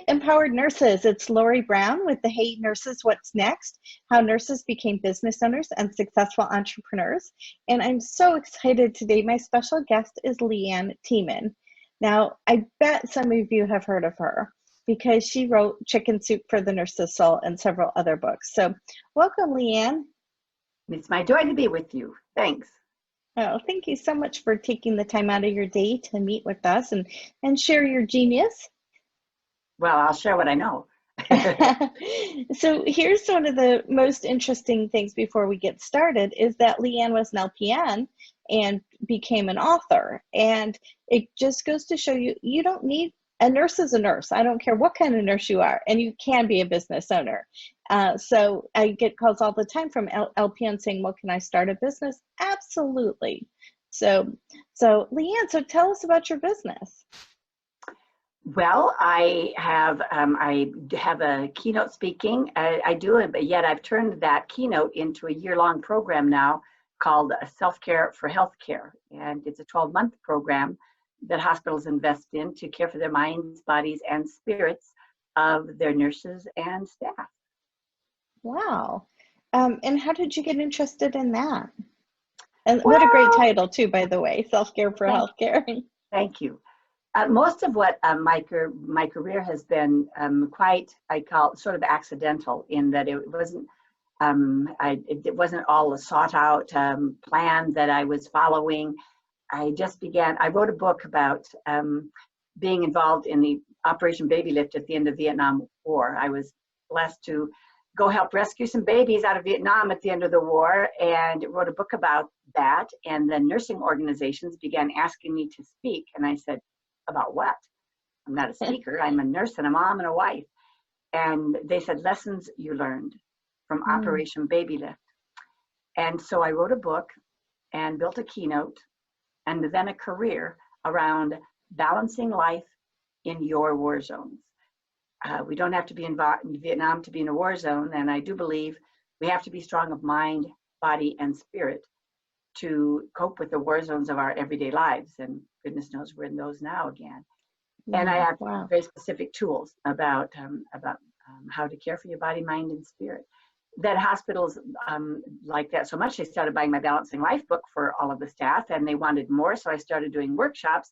Empowered Nurses. It's Lori Brown with the Hey Nurses, What's Next? How Nurses Became Business Owners and Successful Entrepreneurs. And I'm so excited today. My special guest is Leanne Tiemann. Now, I bet some of you have heard of her because she wrote Chicken Soup for the Nurse's Soul and several other books. So welcome, Leanne. It's my joy to be with you. Thanks. Oh, thank you so much for taking the time out of your day to meet with us and share your genius. Well, I'll share what I know. So here's one of the most interesting things before we get started is that Leanne was an LPN and became an author. And it just goes to show you, you don't need, a nurse is a nurse. I don't care what kind of nurse you are, and you can be a business owner. So I get calls all the time from LPN saying, well, can I start a business? Absolutely. So Leanne, so tell us about your business. Well, I have a keynote speaking. I do it, but yet I've turned that keynote into a year-long program now called Self-Care for Healthcare. And it's a 12-month program that hospitals invest in to care for their minds, bodies, and spirits of their nurses and staff. Wow. And how did you get interested in that? And what a great title too, by the way, Self-Care for Healthcare. Thank you. Most of what my career has been quite, I call it sort of accidental, in that it wasn't it wasn't all a sought out plan that I was following. I wrote a book about being involved in the Operation Baby Lift at the end of the Vietnam War. I was blessed to go help rescue some babies out of Vietnam at the end of the war, and wrote a book about that. And the nursing organizations began asking me to speak, and I said, about what? I'm not a speaker. I'm a nurse and a mom and a wife. And they said, lessons you learned from Operation Baby Lift. And so I wrote a book and built a keynote and then a career around balancing life in your war zones. We don't have to be in Vietnam to be in a war zone. And I do believe we have to be strong of mind, body, and spirit to cope with the war zones of our everyday lives. And goodness knows we're in those now again. And I have very specific tools about how to care for your body, mind, and spirit. That hospitals like that so much, they started buying my Balancing Life book for all of the staff, and they wanted more. So I started doing workshops,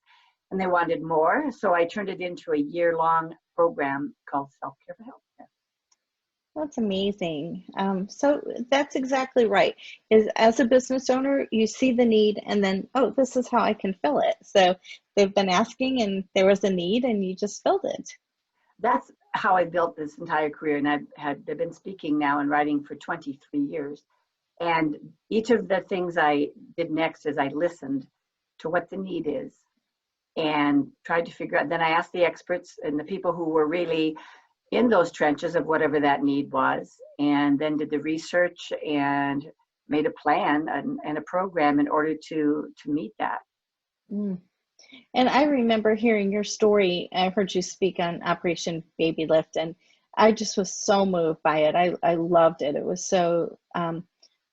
and they wanted more. So I turned it into a year-long program called Self-Care for Healthcare. That's amazing. So that's exactly right. Is as a business owner, you see the need and then, oh, this is how I can fill it. So they've been asking and there was a need and you just filled it. That's how I built this entire career. And I've been speaking now and writing for 23 years. And each of the things I did next is I listened to what the need is and tried to figure out. Then I asked the experts and the people who were really in those trenches of whatever that need was, and then did the research and made a plan and a program in order to meet that. And I remember hearing your story. I heard you speak on Operation Baby Lift, and I just was so moved by it. I loved it. It was so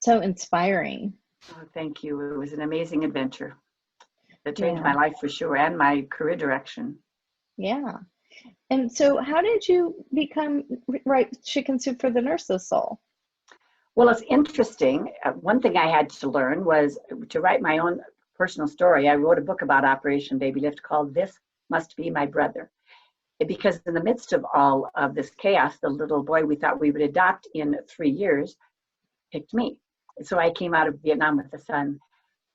inspiring. Oh, thank you. It was an amazing adventure that changed my life for sure, and my career direction. Yeah. And so how did you write Chicken Soup for the Nurse's Soul? Well, it's interesting. One thing I had to learn was to write my own personal story. I wrote a book about Operation Baby Lift called This Must Be My Brother. Because in the midst of all of this chaos, the little boy we thought we would adopt in 3 years picked me. So I came out of Vietnam with a son,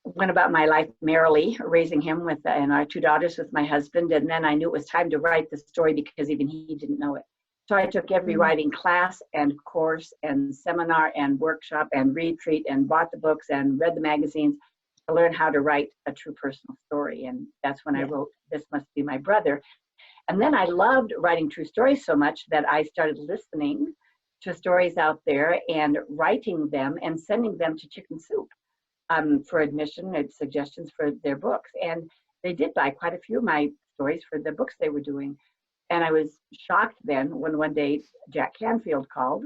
went about my life merrily, raising him and our 2 daughters with my husband. And then I knew it was time to write the story because even he didn't know it. So I took every writing class and course and seminar and workshop and retreat and bought the books and read the magazines to learn how to write a true personal story. And that's when I wrote This Must Be My Brother. And then I loved writing true stories so much that I started listening to stories out there and writing them and sending them to Chicken Soup for admission and suggestions for their books. And they did buy quite a few of my stories for the books they were doing. And I was shocked then when one day Jack Canfield called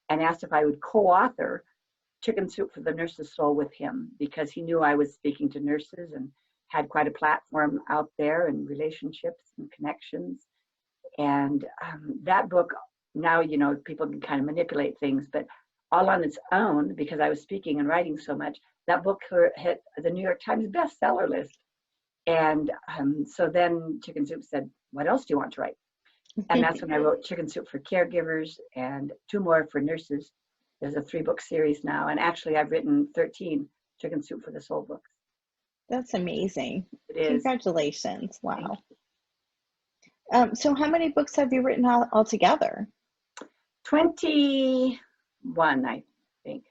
and asked if I would co-author Chicken Soup for the Nurse's Soul with him, because he knew I was speaking to nurses and had quite a platform out there and relationships and connections. And that book, now, you know, people can kind of manipulate things, but all on its own, because I was speaking and writing so much, that book hit the New York Times bestseller list. And so then Chicken Soup said, what else do you want to write? And that's when I wrote Chicken Soup for Caregivers and 2 more for nurses. There's a 3-book series now. And actually, I've written 13 Chicken Soup for the Soul books. That's amazing. It is. Congratulations. Wow. So how many books have you written altogether? 21, I think.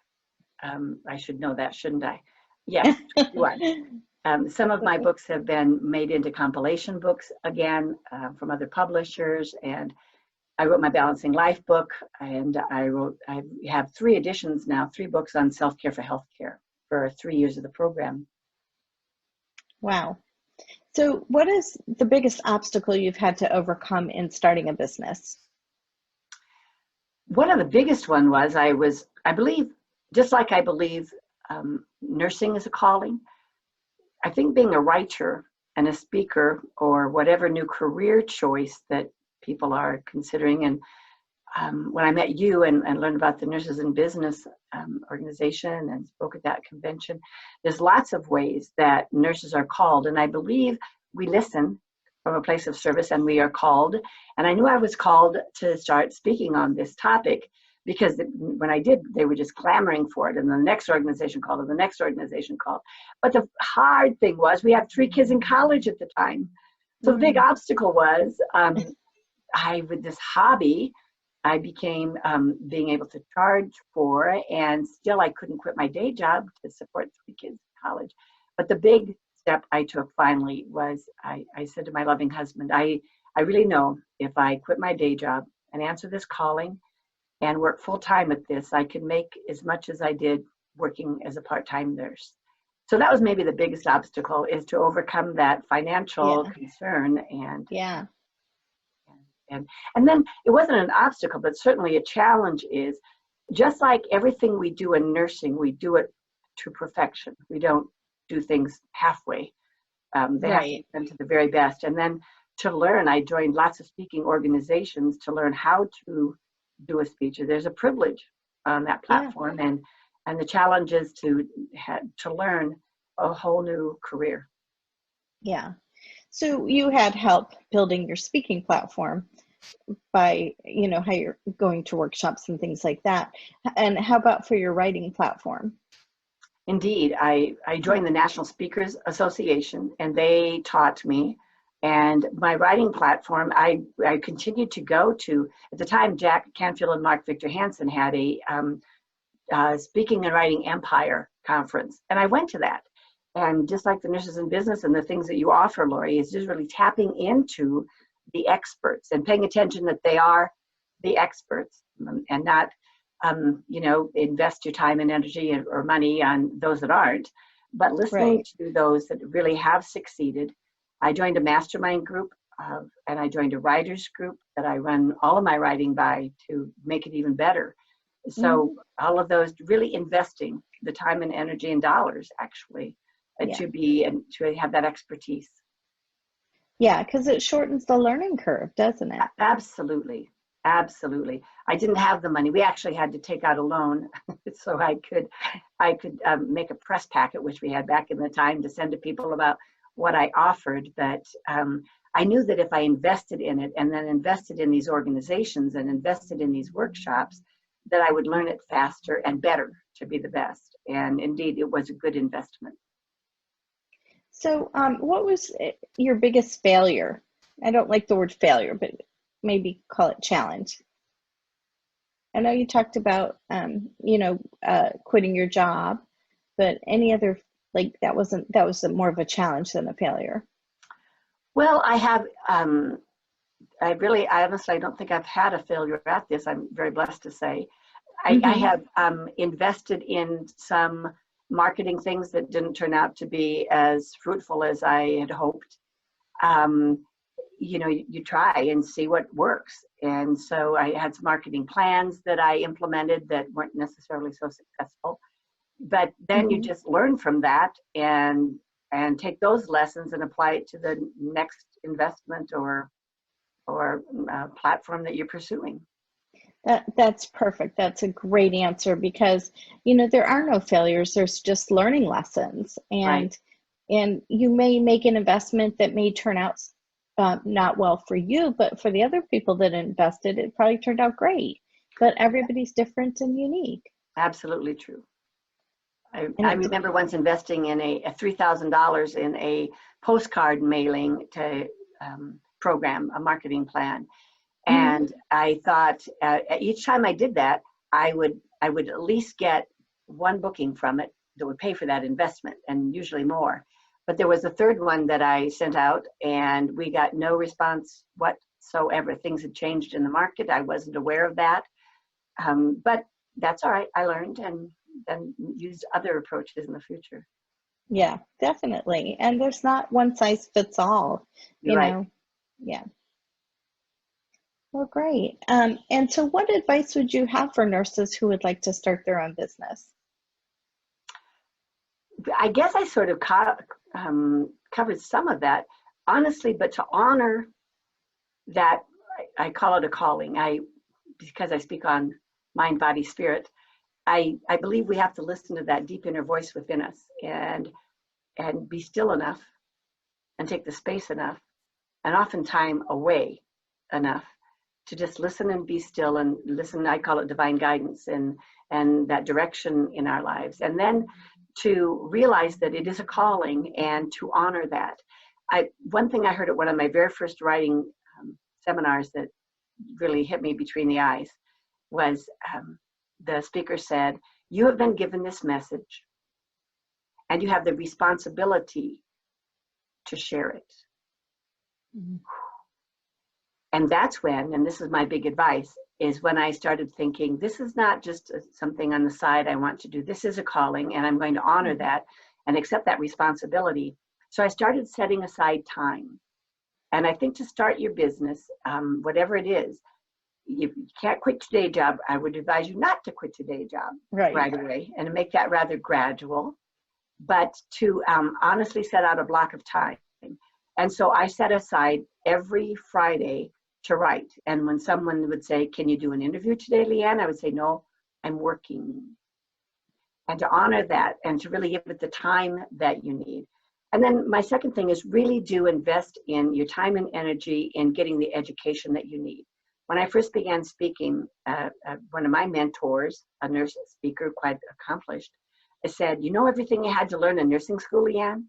I should know that, shouldn't I? Yes, 21. Some of my books have been made into compilation books again from other publishers, and I wrote my Balancing Life book, and I have 3 editions now, 3 books on self-care for healthcare for 3 years of the program. Wow. So what is the biggest obstacle you've had to overcome in starting a business? One of the biggest one was I believe, just like I believe nursing is a calling, I think being a writer and a speaker or whatever new career choice that people are considering. And when I met you and learned about the Nurses in Business organization and spoke at that convention, there's lots of ways that nurses are called. And I believe we listen from a place of service and we are called. And I knew I was called to start speaking on this topic because when I did, they were just clamoring for it. And the next organization called and the next organization called. But the hard thing was we had 3 kids in college at the time. So the big obstacle was with this hobby, I became being able to charge for, and still I couldn't quit my day job to support 3 kids in college. But the big step I took finally was I said to my loving husband, I really know if I quit my day job and answer this calling and work full time at this, I could make as much as I did working as a part-time nurse. So that was maybe the biggest obstacle, is to overcome that financial concern. And and then it wasn't an obstacle, but certainly a challenge is, just like everything we do in nursing, we do it to perfection. We don't do things halfway. They have to be done to the very best. And then to learn, I joined lots of speaking organizations to learn how to do a speech. There's a privilege on that platform, and the challenge is to learn a whole new career. Yeah. So you had help building your speaking platform by, you know, how you're going to workshops and things like that. And how about for your writing platform? Indeed, I joined the National Speakers Association, and they taught me. And my writing platform, I continued to go to. At the time, Jack Canfield and Mark Victor Hansen had a Speaking and Writing Empire conference, and I went to that. And just like the Nurses in Business and the things that you offer, Lori, is just really tapping into the experts and paying attention that they are the experts, and not, invest your time and energy or money on those that aren't, but listening to those that really have succeeded. I joined a mastermind group, and I joined a writers group that I run all of my writing by to make it even better. So all of those, really investing the time and energy and dollars, actually, to have that expertise. Yeah, because it shortens the learning curve, doesn't it? Absolutely. Absolutely. I didn't have the money. We actually had to take out a loan so I could make a press packet, which we had back in the time, to send to people about what I offered. But I knew that if I invested in it and then invested in these organizations and invested in these workshops, that I would learn it faster and better to be the best. And indeed, it was a good investment. So what was your biggest failure? I don't like the word failure, but maybe call it challenge. I know you talked about, quitting your job, but any other, that was more of a challenge than a failure. Well, I have, I honestly, I don't think I've had a failure at this. I'm very blessed to say. I have invested in some marketing things that didn't turn out to be as fruitful as I had hoped. You try and see what works. And so I had some marketing plans that I implemented that weren't necessarily so successful. But then you just learn from that and take those lessons and apply it to the next investment or or platform that you're pursuing. That's perfect. That's a great answer because, there are no failures. There's just learning lessons. Right. And you may make an investment that may turn out not well for you, but for the other people that invested, it probably turned out great. But everybody's different and unique. Absolutely true. And I it's, remember once investing in a $3,000 in a postcard mailing to program, a marketing plan. mhm, And I thought each time I did that, I would at least get one booking from it that would pay for that investment, and usually more. But there was a third one that I sent out, and we got no response whatsoever. Things had changed in the market. I wasn't aware of that, but that's all right. I learned and then used other approaches in the future. yeah, definitely. And there's not one size fits all, You're right. Yeah. Well, great. And so what advice would you have for nurses who would like to start their own business? I guess I sort of covered some of that, honestly, but to honor that, I call it a calling. Because I speak on mind, body, spirit, I believe we have to listen to that deep inner voice within us and be still enough and take the space enough and often time away enough to just listen and be still and listen. I call it divine guidance and that direction in our lives. And then to realize that it is a calling and to honor that. One thing I heard at one of my very first writing seminars that really hit me between the eyes was the speaker said, "You have been given this message and you have the responsibility to share it." Mhm. And that's when, and this is my big advice, is when I started thinking, this is not just something on the side I want to do. This is a calling, and I'm going to honor that and accept that responsibility. So I started setting aside time. And I think to start your business, whatever it is, you can't quit your day job. I would advise you not to quit your day job Right. right away and to make that rather gradual, but to honestly set out a block of time. And so I set aside every Friday to write. And when someone would say, "Can you do an interview today, Leanne?" I would say, "No, I'm working." And to honor that and to really give it the time that you need. And then my second thing is really do invest in your time and energy in getting the education that you need. When I first began speaking, one of my mentors, a nurse speaker, quite accomplished, said, "You know everything you had to learn in nursing school, Leanne?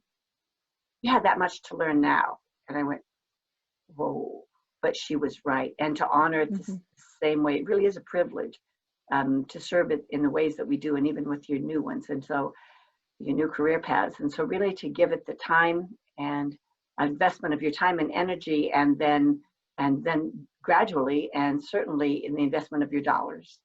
You have that much to learn now." And I went, whoa, but she was right. And to honor it the Mhm. same way, it really is a privilege to serve it in the ways that we do, and even with your new ones. And so your new career paths. And so really to give it the time and investment of your time and energy, and then gradually and certainly in the investment of your dollars.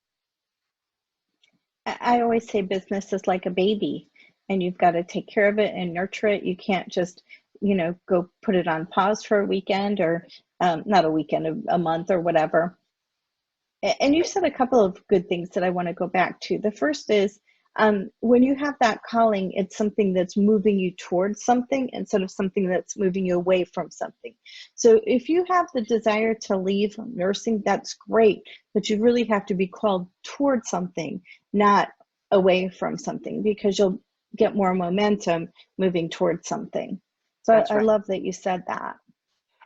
I always say business is like a baby and you've got to take care of it and nurture it. You can't just, go put it on pause for a weekend or not a weekend, a month or whatever. And you said a couple of good things that I want to go back to. The first is when you have that calling, it's something that's moving you towards something instead of something that's moving you away from something. So if you have the desire to leave nursing, that's great, but you really have to be called towards something, not away from something, because you'll get more momentum moving towards something. So That's I right. love that you said that.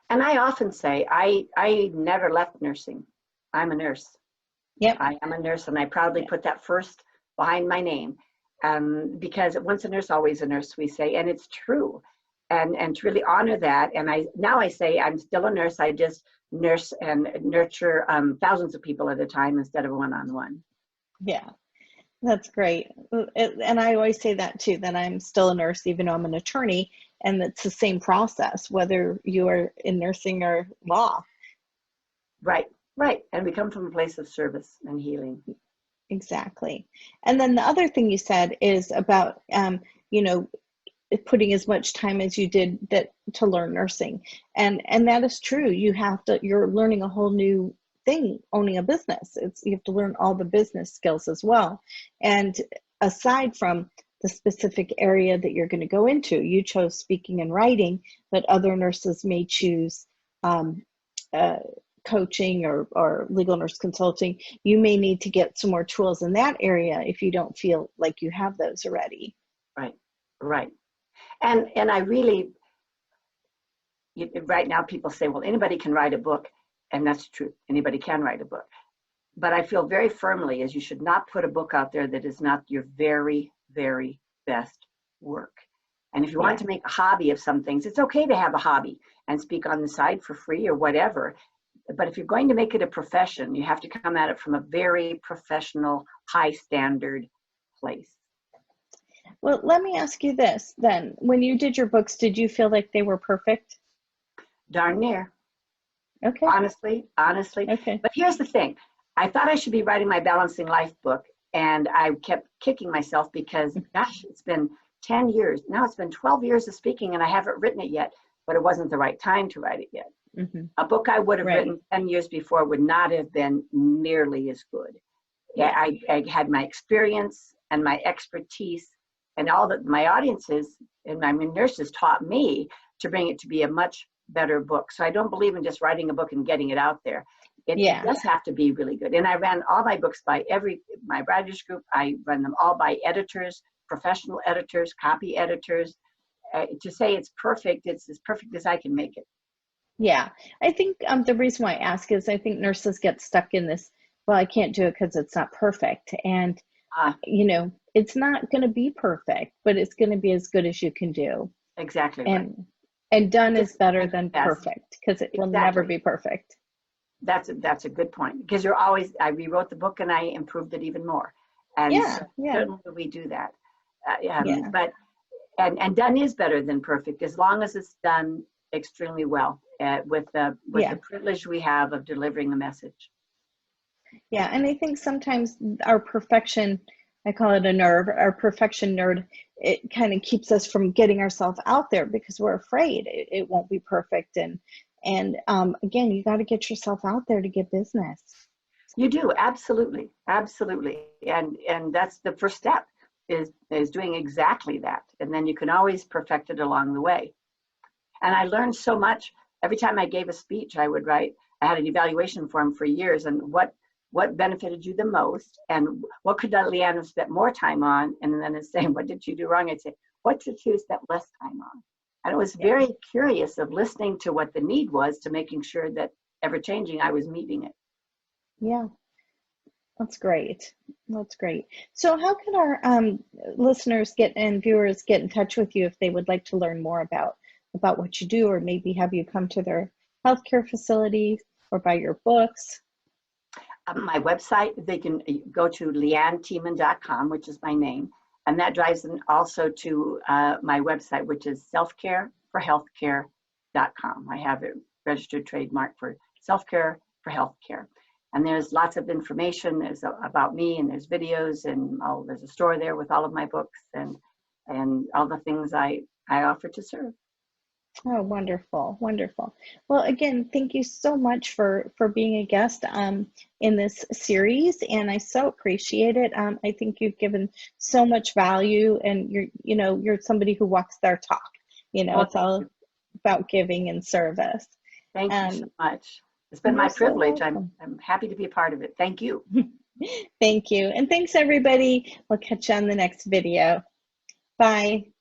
And I often say, I never left nursing. I'm a nurse. Yep. I am a nurse, and I proudly Yeah. put that first behind my name, because once a nurse, always a nurse, we say, and it's true. And to really honor that, and I say I'm still a nurse. I just nurse and nurture thousands of people at a time instead of one-on-one. Yeah. That's great. And I always say that too, that I'm still a nurse, even though I'm an attorney, and it's the same process, whether you are in nursing or law. Right, right. And we come from a place of service and healing. Exactly. And then the other thing you said is about, you know, putting as much time as you did that to learn nursing. And that is true. You're learning a whole new thing owning a business. You have to learn all the business skills as well. And aside from the specific area that you're going to go into, you chose speaking and writing, but other nurses may choose coaching or legal nurse consulting, you may need to get some more tools in that area if you don't feel like you have those already. Right, right. And I really, right now people say, well, anybody can write a book, and that's true. Anybody can write a book. But I feel very firmly as you should not put a book out there that is not your very, very best work. And if you want to make a hobby of some things, it's okay to have a hobby and speak on the side for free or whatever. But if you're going to make it a profession, you have to come at it from a very professional, high standard place. Well, let me ask you this then. When you did your books, did you feel like they were perfect? Darn near. Okay. Honestly. Okay. But here's the thing. I thought I should be writing my Balancing Life book, and I kept kicking myself because, gosh, it's been 10 years. Now it's been 12 years of speaking, and I haven't written it yet, but it wasn't the right time to write it yet. Mm-hmm. A book I would have written 10 years before would not have been nearly as good. Yeah, I had my experience and my expertise, and all that my audiences and my nurses taught me to bring it to be a much better book. So I don't believe in just writing a book and getting it out there. It does have to be really good. And I ran all my books by my writers group. I run them all by editors, professional editors, copy editors. To say it's perfect, it's as perfect as I can make it. Yeah, I think the reason why I ask is I think nurses get stuck in this, well, I can't do it because it's not perfect. And, you know, it's not going to be perfect, but it's going to be as good as you can do. Exactly. And done is better than perfect, because it will never be perfect. That's a good point, because I rewrote the book and I improved it even more. And certainly we do that. But and done is better than perfect, as long as it's done extremely well with the privilege we have of delivering a message. Yeah, and I think sometimes our perfection, I call it a nerve, our perfection nerd, it kind of keeps us from getting ourselves out there because we're afraid it won't be perfect. And again, you got to get yourself out there to get business. You do, absolutely. And that's the first step, is doing exactly that. And then you can always perfect it along the way. And I learned so much. Every time I gave a speech, I would write, I had an evaluation form for years, and what benefited you the most, and what could Leanne have spent more time on? And then it's saying, what did you do wrong? I'd say, what did you spend less time on? And I was very curious of listening to what the need was, to making sure that ever changing, I was meeting it. Yeah, that's great. That's great. So how can our listeners and viewers get in touch with you if they would like to learn more about what you do, or maybe have you come to their healthcare facility or buy your books? My website, they can go to leannetiemann.com, which is my name. And that drives them also to my website, which is selfcareforhealthcare.com. I have a registered trademark for self-care for healthcare. And there's lots of information. There's about me, and there's videos, and there's a store there with all of my books and all the things I offer to serve. Oh, wonderful, wonderful. Well, again, thank you so much for being a guest in this series, and I so appreciate it. I think you've given so much value, and you're somebody who walks their talk. It's all about giving and service. Thank you so much. It's been my privilege. So I'm happy to be a part of it. Thank you. Thank you, and thanks everybody. We'll catch you on the next video. Bye.